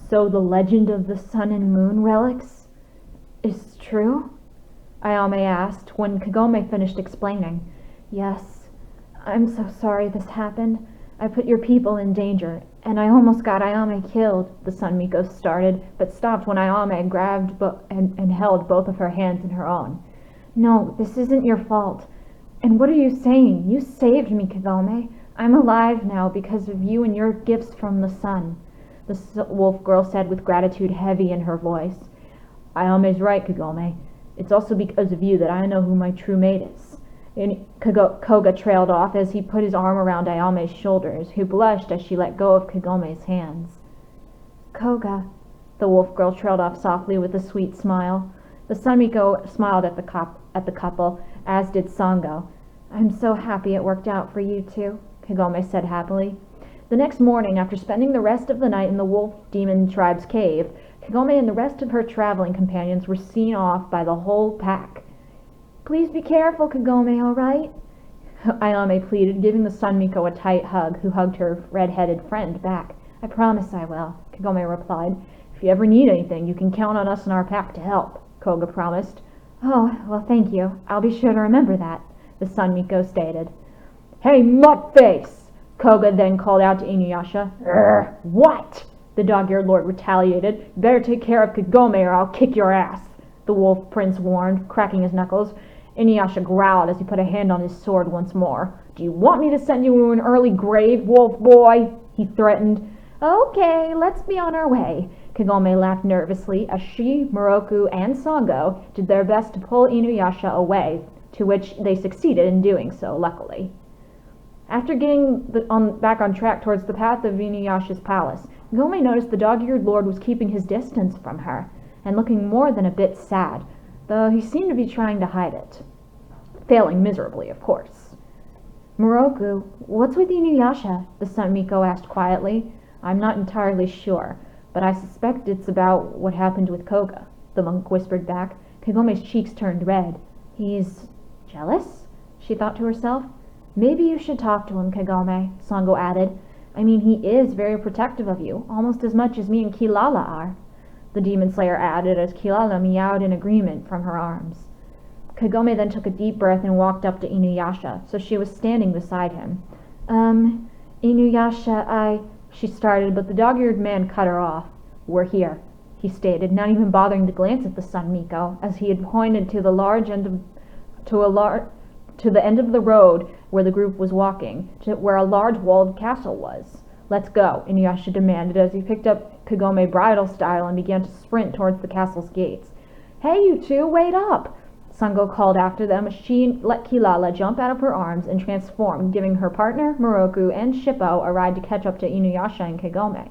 So the legend of the sun and moon relics is true? Ayame asked when Kagome finished explaining. Yes. I'm so sorry this happened. I put your people in danger, and I almost got Ayame killed, the Sun Miko started, but stopped when Ayame grabbed and held both of her hands in her own. No, this isn't your fault. And what are you saying? You saved me, Kagome. I'm alive now because of you and your gifts from the sun, the wolf girl said with gratitude heavy in her voice. Ayame's right, Kagome. It's also because of you that I know who my true mate is. And Koga trailed off as he put his arm around Ayame's shoulders, who blushed as she let go of Kagome's hands. Koga, the wolf girl trailed off softly with a sweet smile. The Sun Miko smiled at the couple, as did Sango. I'm so happy it worked out for you two, Kagome said happily. The next morning, after spending the rest of the night in the wolf demon tribe's cave, Kagome and the rest of her traveling companions were seen off by the whole pack. Please be careful, Kagome, all right? Ayame pleaded, giving the Sun Miko a tight hug, who hugged her red-headed friend back. I promise I will, Kagome replied. If you ever need anything, you can count on us and our pack to help, Koga promised. Oh, well, thank you. I'll be sure to remember that, the Sun Miko stated. Hey, mutt-face! Koga then called out to INUYASHA. What? The dog-eared lord retaliated. You better take care of Kagome or I'll kick your ass, the wolf prince warned, cracking his knuckles. INUYASHA growled as he put a hand on his sword once more. Do you want me to send you to an early grave, wolf boy? He threatened. Okay, let's be on our way. Kagome laughed nervously as she, Moroku, and Sango did their best to pull INUYASHA away, to which they succeeded in doing so, luckily. After getting back on track towards the path of INUYASHA's palace, Kagome noticed the dog-eared lord was keeping his distance from her, and looking more than a bit sad, though he seemed to be trying to hide it. Failing miserably, of course. Moroku, what's with INUYASHA? The Sun Miko asked quietly. I'm not entirely sure, but I suspect it's about what happened with Koga, the monk whispered back. Kagome's cheeks turned red. He's jealous? She thought to herself. Maybe you should talk to him, Kagome, Sango added. I mean, he is very protective of you, almost as much as me and Kilala are. The demon slayer added as Kilala meowed in agreement from her arms. Kagome then took a deep breath and walked up to INUYASHA, so she was standing beside him. INUYASHA, she started, but the dog-eared man cut her off. We're here, he stated, not even bothering to glance at the Sun Miko, as he had pointed to the end of the road where the group was walking, to where a large walled castle was. Let's go, INUYASHA demanded as he picked up Kagome bridal style and began to sprint towards the castle's gates. Hey, you two, wait up! Sango called after them as she let Kilala jump out of her arms and transform, giving her partner, Moroku, and Shippo a ride to catch up to INUYASHA and Kagome.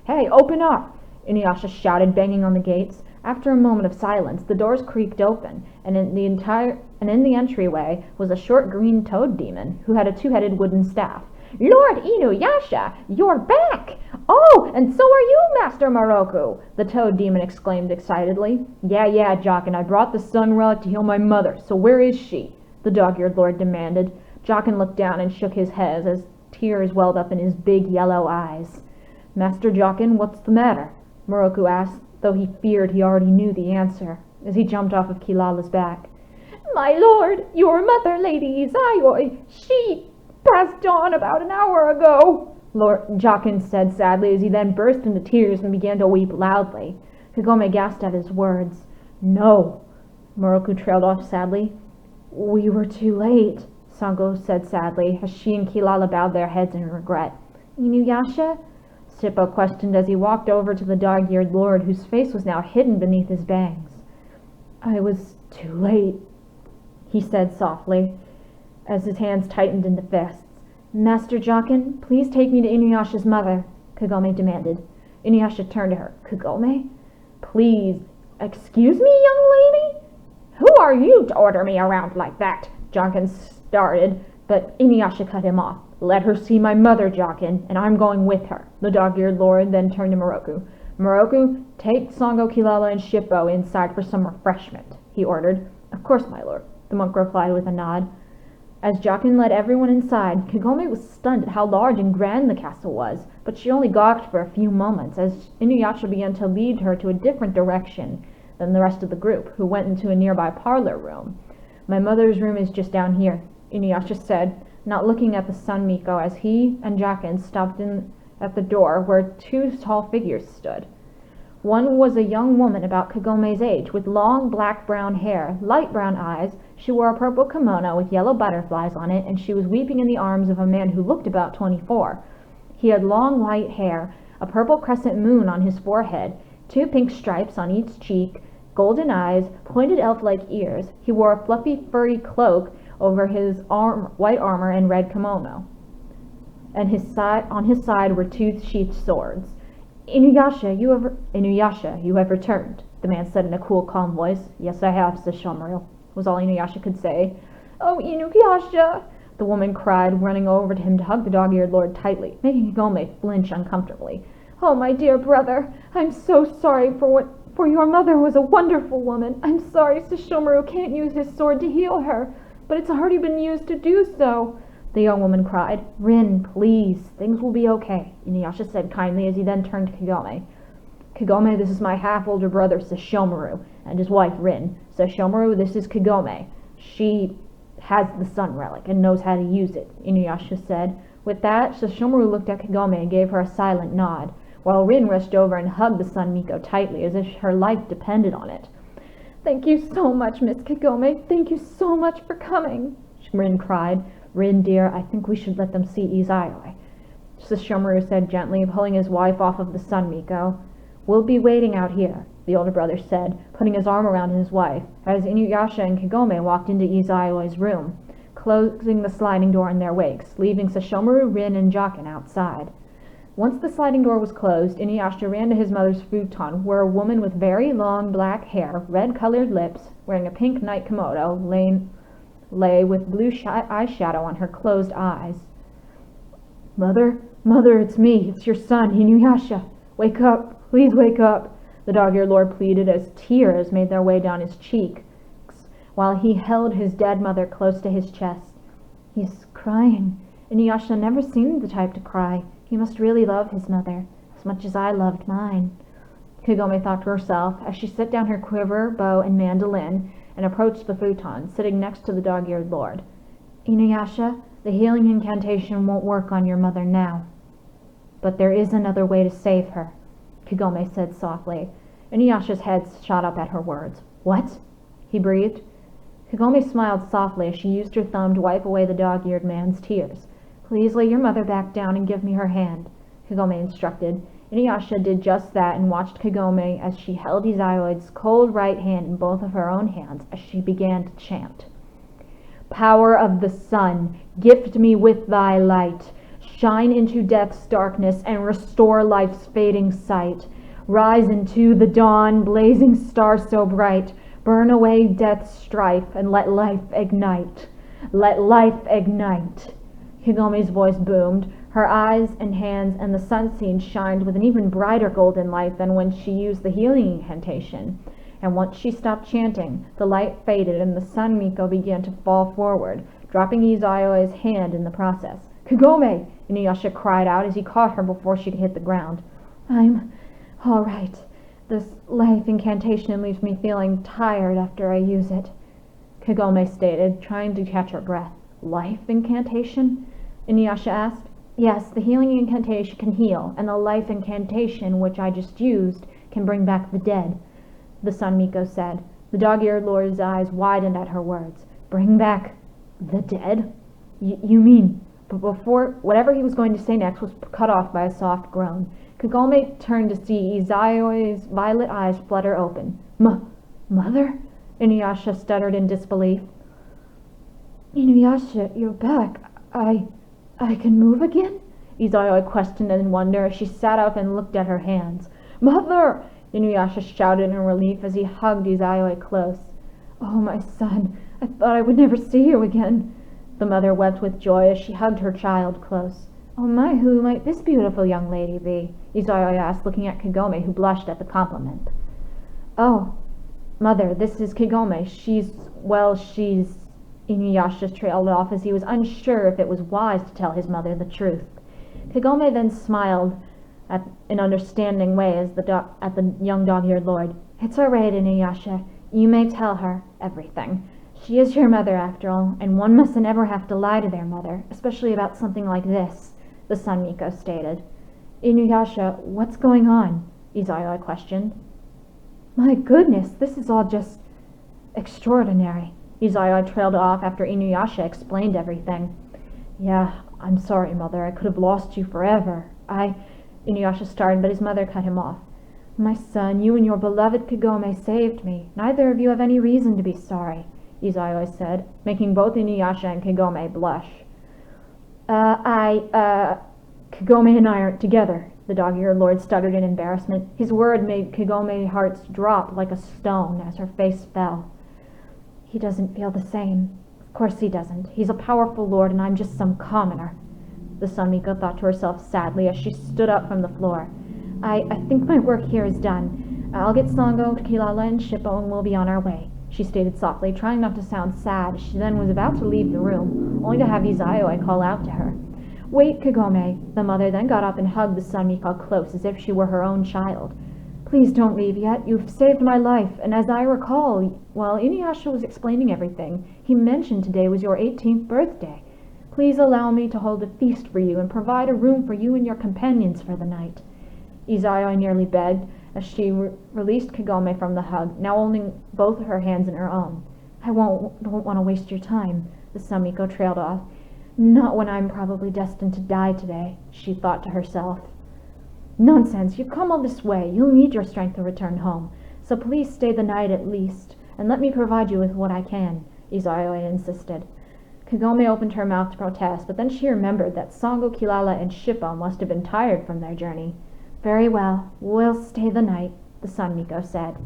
Hey, open up! INUYASHA shouted, banging on the gates. After a moment of silence, the doors creaked open, and in the entryway was a short green toad demon who had a two-headed wooden staff. Lord INUYASHA, you're back! Oh, and so are you, Master Moroku! The toad demon exclaimed excitedly. Yeah, Jockin, I brought the sun relic to heal my mother, so where is she? The dog-eared lord demanded. Jockin looked down and shook his head as tears welled up in his big yellow eyes. Master Jockin, what's the matter? Moroku asked, though he feared he already knew the answer, as he jumped off of Kilala's back. My lord, your mother, Lady Izayoi, she passed on about an hour ago, Lord Jockin said sadly, as he then burst into tears and began to weep loudly. Kagome gasped at his words. No, Moroku trailed off sadly. We were too late, Sango said sadly, as she and Kilala bowed their heads in regret. INUYASHA? Shippo questioned as he walked over to the dog-eared lord, whose face was now hidden beneath his bangs. I was too late, he said softly, as his hands tightened into fists. Master Jockin, please take me to INUYASHA's mother, Kagome demanded. INUYASHA turned to her. Kagome? Please, excuse me, young lady? Who are you to order me around like that? Jockin started, but INUYASHA cut him off. Let her see my mother, Jockin, and I'm going with her. The dog-eared lord then turned to Moroku. Moroku, take Sango, Kilala, and Shippo inside for some refreshment, he ordered. Of course, my lord, the monk replied with a nod. As Jockin led everyone inside, Kagome was stunned at how large and grand the castle was, but she only gawked for a few moments as INUYASHA began to lead her to a different direction than the rest of the group, who went into a nearby parlor room. "My mother's room is just down here," INUYASHA said, not looking at the Sun Miko as he and Jockin stopped in at the door where two tall figures stood. One was a young woman about Kagome's age, with long black-brown hair, light brown eyes. She wore a purple kimono with yellow butterflies on it, and she was weeping in the arms of a man who looked about 24. He had long white hair, a purple crescent moon on his forehead, 2 pink stripes on each cheek, golden eyes, pointed elf-like ears. He wore a fluffy, furry cloak over his white armor and red kimono, and on his side were 2 sheathed swords. "INUYASHA, you have returned," the man said in a cool, calm voice. "Yes, I have," said Shomaru, was all INUYASHA could say. "Oh, INUYASHA!" the woman cried, running over to him to hug the dog-eared lord tightly, making Kagome flinch uncomfortably. "Oh, my dear brother, I'm so sorry for your mother was a wonderful woman. I'm sorry Sesshomaru can't use his sword to heal her, but it's already been used to do so," the young woman cried. "Rin, please, things will be okay," INUYASHA said kindly as he then turned to Kagome. "Kagome, this is my half-older brother Sesshomaru, and his wife Rin. Sesshomaru, this is Kagome. She has the sun relic and knows how to use it," INUYASHA said. With that, Sesshomaru looked at Kagome and gave her a silent nod, while Rin rushed over and hugged the Sun Miko tightly as if her life depended on it. "Thank you so much, Miss Kagome. Thank you so much for coming," Rin cried. "Rin, dear, I think we should let them see Izayoi," Sesshomaru said gently, pulling his wife off of the Sun Miko. "We'll be waiting out here," the older brother said, putting his arm around his wife, as INUYASHA and Kagome walked into Izayoi's room, closing the sliding door in their wakes, leaving Sesshomaru, Rin, and Jockin outside. Once the sliding door was closed, INUYASHA ran to his mother's futon, where a woman with very long black hair, red-colored lips, wearing a pink night kimono, lay with blue eyeshadow on her closed eyes. Mother, it's me. It's your son, INUYASHA. Wake up. Please wake up," the dog-eared lord pleaded as tears made their way down his cheeks, while he held his dead mother close to his chest. "He's crying. INUYASHA never seemed the type to cry. He must really love his mother, as much as I loved mine," Kagome thought to herself as she set down her quiver, bow, and mandolin and approached the futon, sitting next to the dog-eared lord. "INUYASHA, the healing incantation won't work on your mother now. But there is another way to save her," Kagome said softly. INUYASHA's head shot up at her words. "What?" he breathed. Kagome smiled softly as she used her thumb to wipe away the dog-eared man's tears. "Please lay your mother back down and give me her hand," Kagome instructed. INUYASHA did just that and watched Kagome as she held Izayoi's cold right hand in both of her own hands as she began to chant. "Power of the sun, gift me with thy light. Shine into death's darkness and restore life's fading sight. Rise into the dawn, blazing star so bright. Burn away death's strife and let life ignite. Let life ignite." Kagome's voice boomed. Her eyes and hands and the sun scene shined with an even brighter golden light than when she used the healing incantation. And once she stopped chanting, the light faded and the Sun Miko began to fall forward, dropping Izayoi's hand in the process. "Kagome!" INUYASHA cried out as he caught her before she could hit the ground. "I'm all right. This life incantation leaves me feeling tired after I use it," Kagome stated, trying to catch her breath. "Life incantation?" INUYASHA asked. "Yes, the healing incantation can heal, and the life incantation, which I just used, can bring back the dead," the Sun Miko said. The dog-eared lord's eyes widened at her words. "Bring back the dead? You mean..." But before whatever he was going to say next was cut off by a soft groan. Kagome turned to see Izayoi's violet eyes flutter open. Mother?" INUYASHA stuttered in disbelief. "INUYASHA, you're back. I can move again?" Izayoi questioned in wonder as she sat up and looked at her hands. "Mother!" INUYASHA shouted in relief as he hugged Izayoi close. "Oh, my son, I thought I would never see you again." The mother wept with joy as she hugged her child close. "Oh my, who might this beautiful young lady be?" Izayoi asked, looking at Kagome, who blushed at the compliment. "Oh, mother, this is Kagome. She's... Inuyasha trailed off as he was unsure if it was wise to tell his mother the truth. Kagome then smiled in an understanding way at the young dog-eared lord. "It's all right, Inuyasha. You may tell her everything. She is your mother, after all, and one mustn't ever have to lie to their mother, especially about something like this," the Sun Miko stated. "Inuyasha, what's going on?" Izayoi questioned. "My goodness, this is all just extraordinary." Izayoi trailed off after Inuyasha explained everything. "Yeah, I'm sorry, Mother. I could have lost you forever. Inuyasha started, but his mother cut him off. "My son, you and your beloved Kagome saved me. Neither of you have any reason to be sorry," Izayoi said, making both Inuyasha and Kagome blush. Kagome and I aren't together," the dog-eared lord stuttered in embarrassment. His word made Kagome's heart drop like a stone as her face fell. "He doesn't feel the same. Of course he doesn't. He's a powerful lord and I'm just some commoner," the Sun Miko thought to herself sadly as she stood up from the floor. I think my work here is done. I'll get Sango, Kilala, and Shippo and we'll be on our way," she stated softly, trying not to sound sad. She then was about to leave the room, only to have Izayoi call out to her. "Wait, Kagome." The mother then got up and hugged the Sun Miko close as if she were her own child. "Please don't leave yet. You've saved my life, and as I recall, while Inuyasha was explaining everything, he mentioned today was your 18th birthday. Please allow me to hold a feast for you and provide a room for you and your companions for the night," Izayoi nearly begged as she released Kagome from the hug, now holding both her hands in her own. "I don't want to waste your time," the Sun Miko trailed off. "Not when I'm probably destined to die today," she thought to herself. "Nonsense, you've come all this way. You'll need your strength to return home. So please stay the night at least, and let me provide you with what I can," Izayoi insisted. Kagome opened her mouth to protest, but then she remembered that Sango, Kilala, and Shippo must have been tired from their journey. "Very well, we'll stay the night," the Sun Miko said.